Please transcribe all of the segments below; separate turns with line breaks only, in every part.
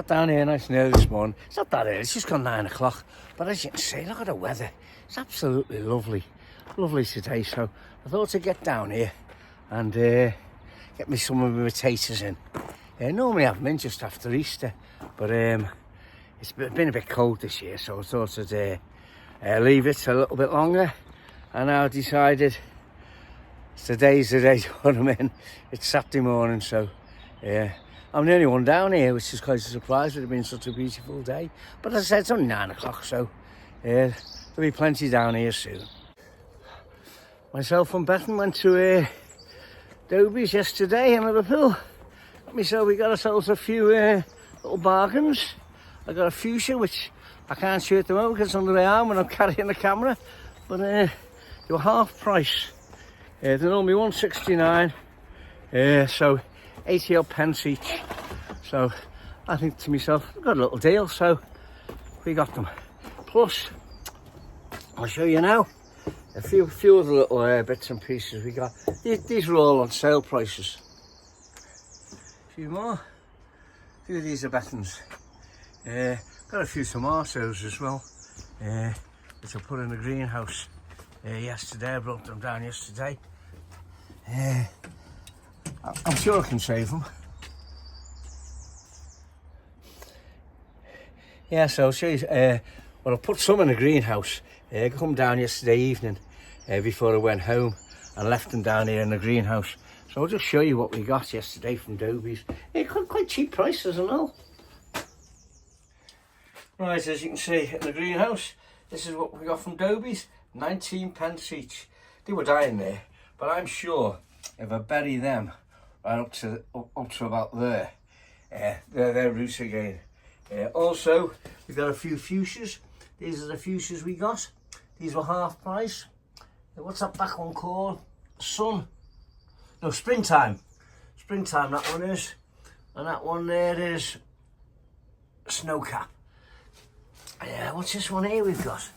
got down here nice and early this morning. It's not that early, it's just gone 9 o'clock. But as you can see, look at the weather. It's absolutely lovely. Lovely today. So I thought I'd get down here and get me some of my potatoes in. Normally I have them in just after Easter. But it's been a bit cold this year. So I thought I'd leave it a little bit longer. And I decided today's the day to put them in. It's Saturday morning, so I'm the only one down here, which is quite a surprise. It had been such a beautiful day. But as I said, it's only 9 o'clock, so there'll be plenty down here soon. Myself and Bethan went to Dobbies yesterday in Liverpool. So we got ourselves a few little bargains. I got a fuchsia, which I can't show at the moment because it's under my arm when I'm carrying the camera. But they were half price. They're normally £1.69, so 80 odd pence each. So I think to myself, I've got a little deal, so we got them. Plus, I'll show you now a few other little bits and pieces we got. These are all on sale prices. A few more. A few of these are Bethan's. Got a few tomatoes as well, which I put in the greenhouse yesterday. I brought them down yesterday. I'm sure I can save them. Yeah, so I'll show you. Well, I put some in the greenhouse. I come down yesterday evening before I went home and left them down here in the greenhouse. So I'll just show you what we got yesterday from Dobbies. Quite cheap prices and all. Right, as you can see in the greenhouse, this is what we got from Dobbies. 19 pence each. They were dying there, but I'm sure if I bury them right up to about there, they're roots again. Also, we've got a few fuchsias. These are the fuchsias we got. These were half price. What's that back one called? Sun? No, springtime. Springtime, that one is. And that one there is snowcap. What's this one here we've got?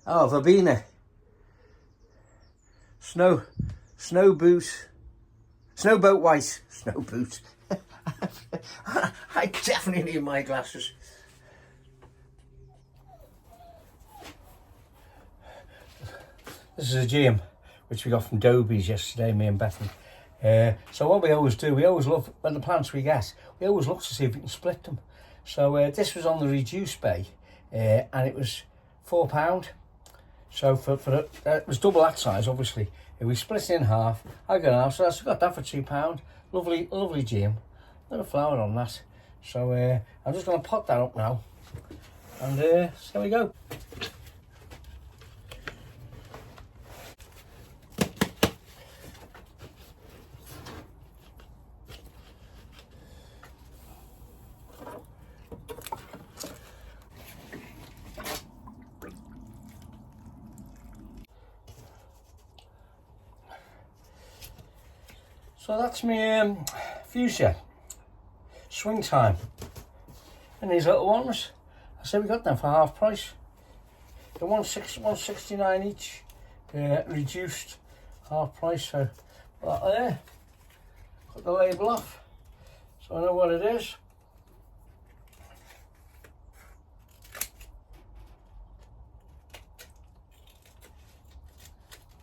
Oh, verbena. Snow boat white. Snow boot. I definitely need my glasses. This is a GM which we got from Dobbies yesterday, me and Bethan. So what we always do, we always love, when the plants we get, we always look to see if we can split them. So this was on the reduced bay, and it was £4. So it was double that size, obviously. If we split it in half, I got half, so I got that for £2. Lovely GM. Got a flower on that. So I'm just going to pot that up now, and so we go. So that's my fuchsia, swing time. And these little ones, I said we got them for half price. They're £1.69 each, reduced half price. So that there, cut the label off, so I know what it is.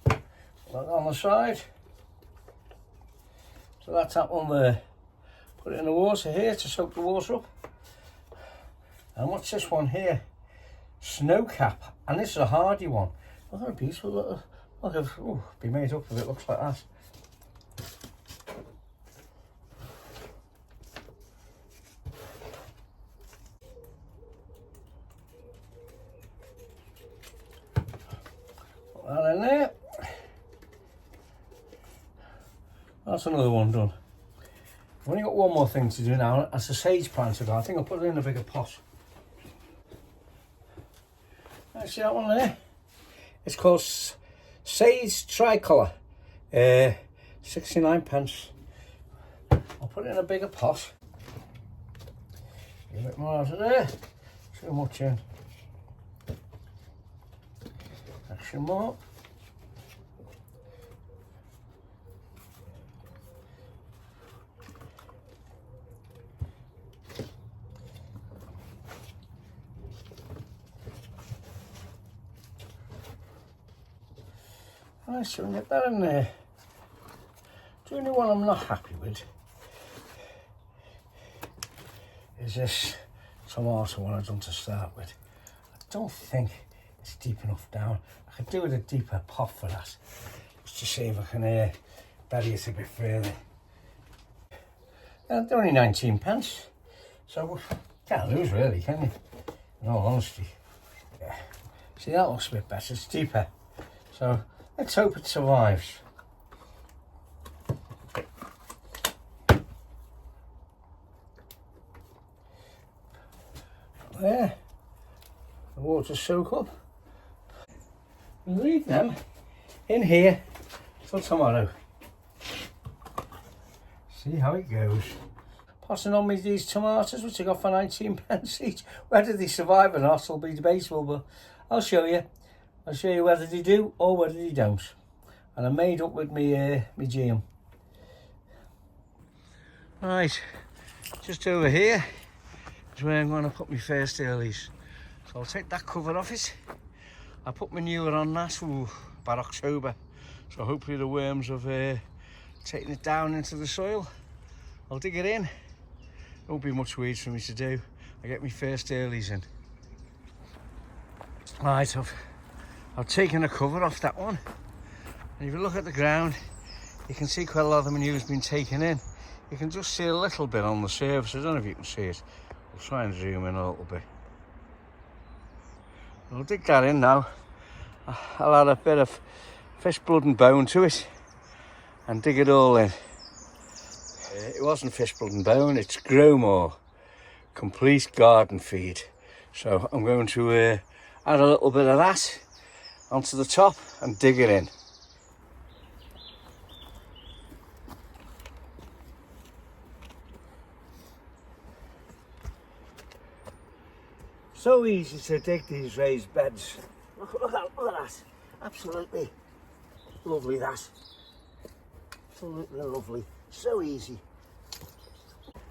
Put that on the side. So that's that one there. Put it in the water here to soak the water up. And what's this one here? Snowcap. And this is a hardy one. Look at a beautiful little, look at, oh, be made up if it looks like that. Put that in there. That's another one done. I've only got one more thing to do now. That's a sage plant I think I'll put it in a bigger pot. See that one there? It's called Sage Tricolour. 69 pence. I'll put it in a bigger pot. A bit more out of there. Too much in. Action more. Nice to get that in there. The only one I'm not happy with is this tomato one I've done to start with. I don't think it's deep enough down. I could do with a deeper pot for that, just to see if I can bury it a bit further. They're only 19 pence, so can't lose really, can you? In all honesty. Yeah. See, that looks a bit better, it's deeper. So let's hope it survives. There, the water soak up. We'll leave them in here till tomorrow. See how it goes. Passing on me these tomatoes, which I got for 19 pence each. Whether they survive or not will be debatable, but I'll show you. I'll show you whether they do or whether they don't. And I made up with me jam. Right, just over here is where I'm going to put my first earlies. So I'll take that cover off it. I put manure on that about October. So hopefully the worms have taken it down into the soil. I'll dig it in. Won't be much weeds for me to do. I get my first earlies in. Right, I've taken the cover off that one. And if you look at the ground, you can see quite a lot of the manure's been taken in. You can just see a little bit on the surface. I don't know if you can see it. I'll try and zoom in a little bit. I'll dig that in now. I'll add a bit of fish blood and bone to it and dig it all in. It wasn't fish blood and bone, it's Growmore complete garden feed. So I'm going to add a little bit of that onto the top and dig it in. So easy to dig these raised beds. Look at that. Absolutely lovely, that. Absolutely lovely. So easy.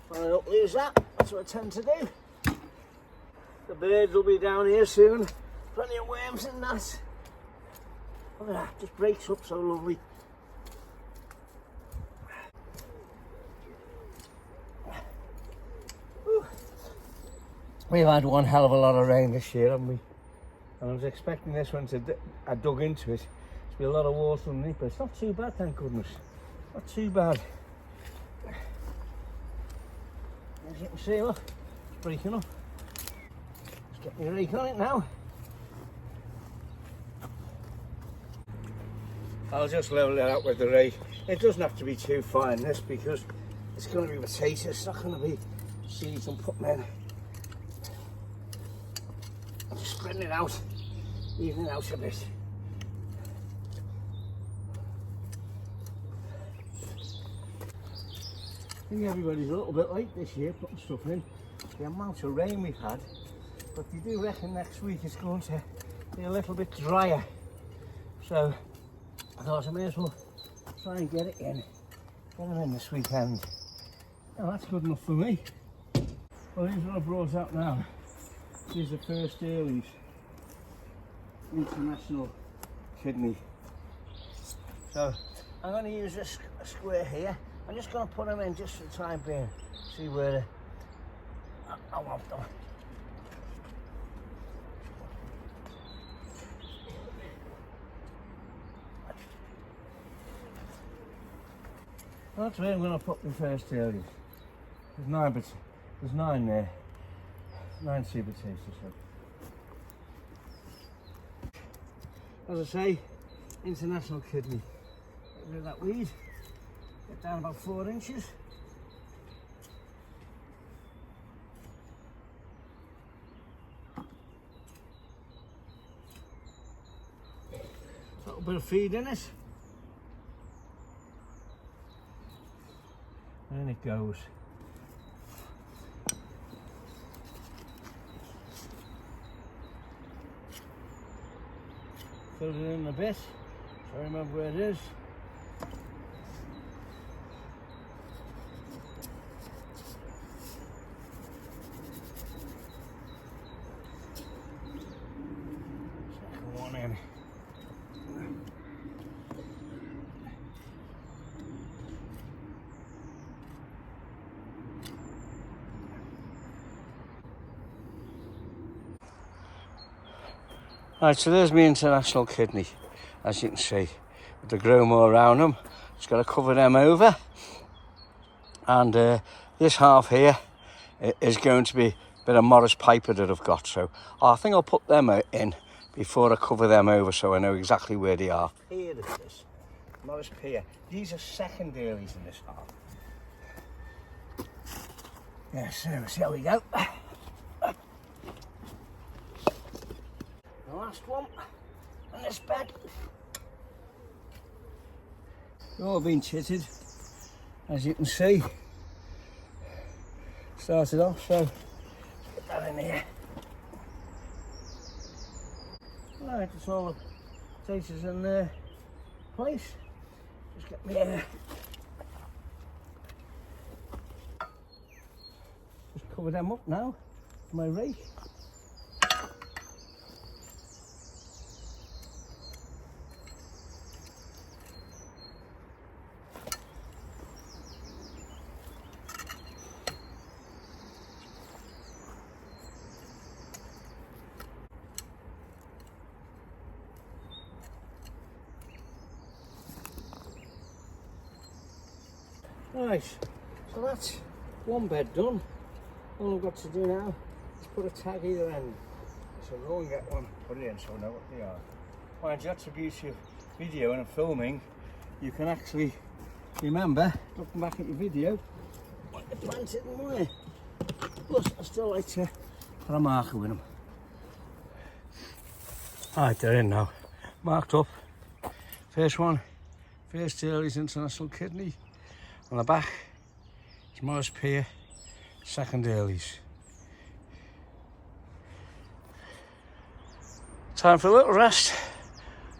When I don't lose that, that's what I tend to do. The birds will be down here soon. Plenty of worms in that. Look at that, just breaks up so lovely. We've had one hell of a lot of rain this year, haven't we? And I was expecting this one I dug into it, to be a lot of water underneath, but it's not too bad, thank goodness. Not too bad. As you can see, look, it's breaking up. Let's get my rake on it now. I'll just level it out with the rake. It doesn't have to be too fine, this, because it's going to be potatoes, it's not going to be seeds I'm putting in. Just spreading it out, even it out a bit. I think everybody's a little bit late this year putting stuff in. The amount of rain we've had, but they do reckon next week it's going to be a little bit drier. So I thought I may as well try and get it in. Get them in this weekend. Now that's good enough for me. Well, here's what I brought out now. These are first earlies. International kidney. So I'm going to use a square here. I'm just going to put them in just for the time being. See where I want them. That's where I'm going to put my first earlies. There's 9 there. 9 seed potatoes. So. As I say, international kidney. Get rid of that weed. Get down about 4 inches. A little bit of feed in it. And it goes. Fill it in a bit, so I remember where it is. Second one in. Right, so there's my international kidney, as you can see, with the grow more around them. Just got to cover them over. And this half here is going to be a bit of Morris Piper that I've got. So I think I'll put them in before I cover them over so I know exactly where they are. Here it is, Morris Piper. These are secondaries in this half. Yeah, so there we go. The last one on this bed. They've all been chitted, as you can see. Started off, so put that in here. Right, it's all the potatoes in place. Just get me just cover them up now with my rake. Right, so that's one bed done. All I've got to do now is put a tag either end. So go and get one, put it in so I know what they are. Mind you, that's the beauty of video and filming. You can actually remember, looking back at your video, what you planted and where. Plus, I still like to put a marker with them. Right, they're in now. Marked up. First one, first Early's International Kidney. On the back, it's Morris Piper, second Early's. Time for a little rest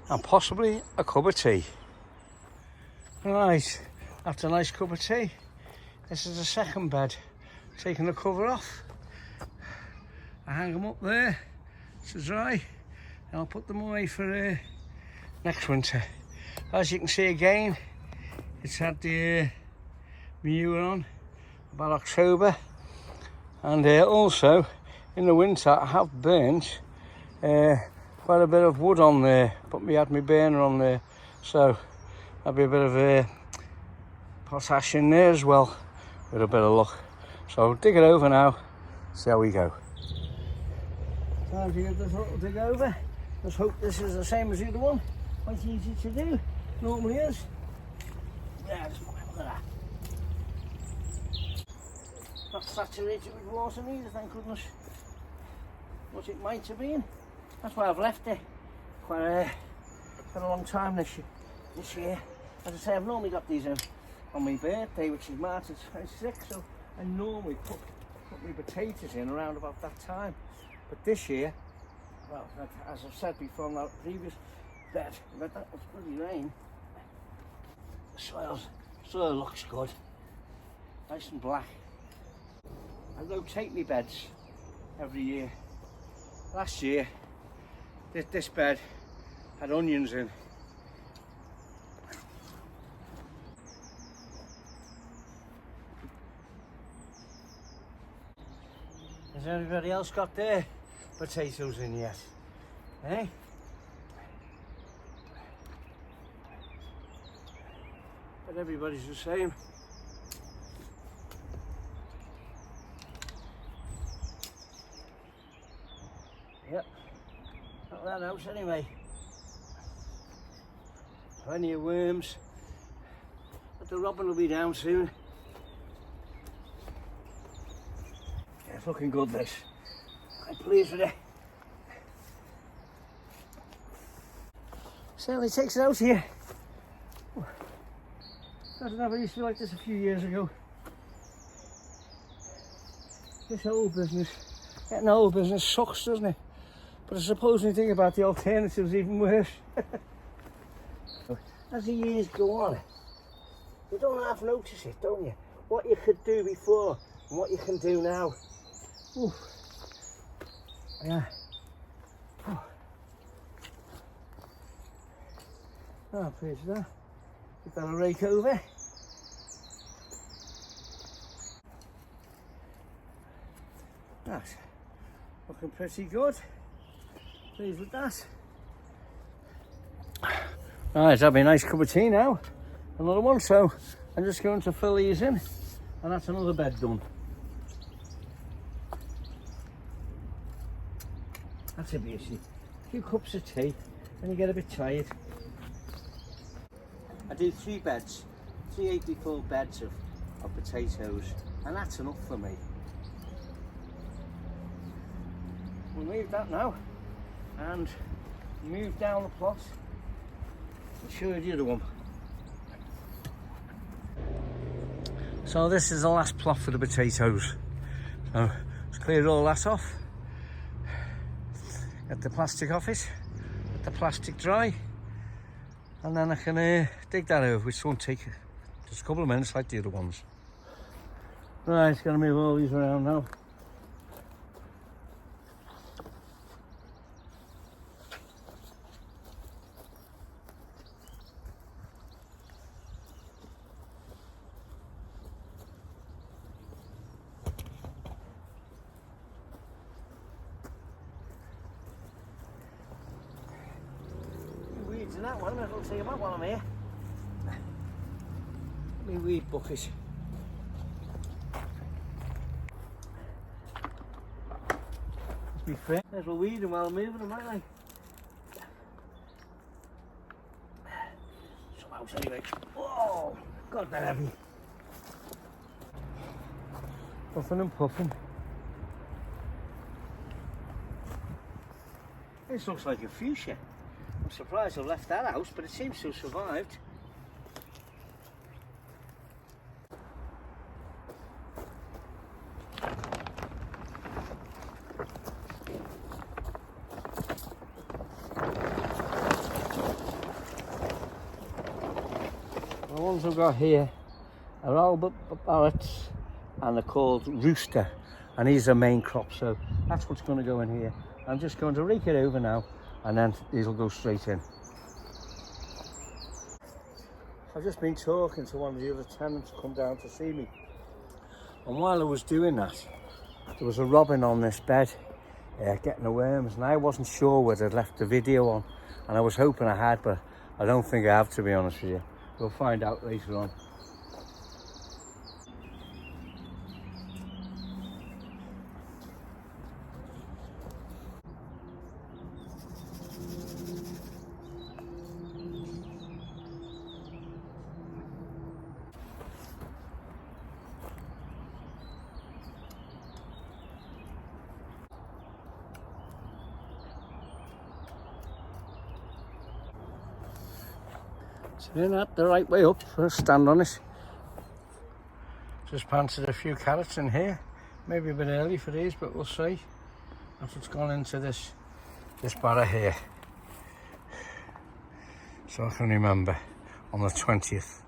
and possibly a cup of tea. Right, after a nice cup of tea, this is the second bed. Taking the cover off, I hang them up there to dry, and I'll put them away for next winter. As you can see again, it's had the manure on about October, and also in the winter I have burnt quite a bit of wood on there, had my burner on there, so there'll be a bit of potash in there as well with a bit of luck. So I'll dig it over now, see how we go. Time to get this little dig over. Let's hope this is the same as the other one. Quite easy to do, normally is. Yeah, just look at that. Not saturated with water neither, thank goodness. What it might have been. That's why I've left it quite a long time this year. As I say, I've normally got these on my birthday, which is March 26th, so I normally put my potatoes in around about that time. But this year, well, as I've said before on that previous bed, but that was bloody rain. The soil looks good, nice and black. I rotate my beds every year. Last year, this bed had onions in. Has anybody else got their potatoes in yet? Eh? But everybody's the same. Yep, not that house anyway. Plenty of worms. But the robin will be down soon. Yeah, it's looking good, this. I'm pleased with it. Certainly takes it out here. I don't know if I used to be like this a few years ago. This whole business, getting the whole business sucks, doesn't it? But I suppose when you think about the alternatives, even worse. As the years go on, you don't half notice it, don't you? What you could do before and what you can do now. Ooh. Yeah. Oh, I'm pleased with that. Get that a rake over. That's looking pretty good. Pleased with that. Right, that'll be a nice cup of tea now. Another one, so I'm just going to fill these in, and that's another bed done. That's a beauty. A few cups of tea, and you get a bit tired. I do 3 beds, 3 84 beds of potatoes, and that's enough for me. We'll leave that now, and move down the plot. I'll show you the other one. So this is the last plot for the potatoes. So let's clear all that off. Get the plastic off it, let the plastic dry, and then I can dig that over, which won't take just a couple of minutes like the other ones. Right, gonna move all these around now. In that one, I'll see about while I'm here. My weed bucket. Must be fresh. There's a weed and while I'm moving them, might I? Somehow, anyway. Oh, God, they're heavy. Puffing and puffing. This looks like a fuchsia. I'm surprised I left that house, but it seems to have survived. The ones I've got here are Albert Barrett's, and they're called Rooster, and these are main crop, so that's what's going to go in here. I'm just going to rake it over now, and then these will go straight in. I've just been talking to one of the other tenants come down to see me, and while I was doing that, there was a robin on this bed getting the worms, and I wasn't sure whether I'd left the video on, and I was hoping I had, but I don't think I have, to be honest with you. We'll find out later on. Turn that the right way up, first stand on it. Just planted a few carrots in here, maybe a bit early for these, but we'll see. That's what's gone into this barrow here. So I can remember on the 20th.